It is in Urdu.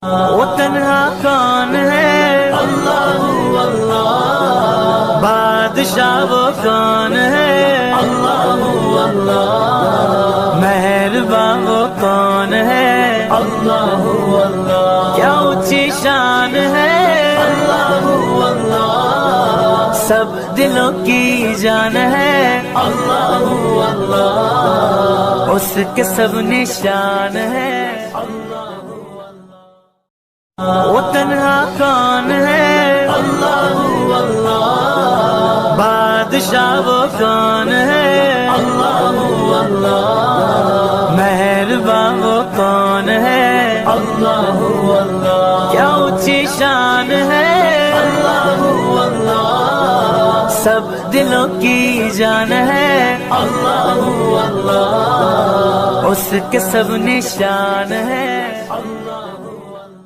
وہ تنہا کون ہے؟ اللہ اللہ۔ بادشاہ وہ کون ہے؟ اللہ اللہ۔ مہربان وہ کون ہے؟ اللہ اللہ۔ کیا اونچی شان ہے؟ اللہ اللہ۔ سب دلوں کی جان ہے؟ اللہ اللہ۔ اس کے سب نشان ہے؟ وہ تنہا کون ہے؟ اللہ اللہ۔ بادشاہ وہ کون ہے؟ اللہ اللہ۔ مہربان وہ کون ہے؟ اللہ اللہ۔ کیا اونچی شان ہے؟ اللہ اللہ۔ سب دلوں کی جان ہے؟ اللہ اللہ۔ اس کے سب نشان ہے؟ اللہ اللہ۔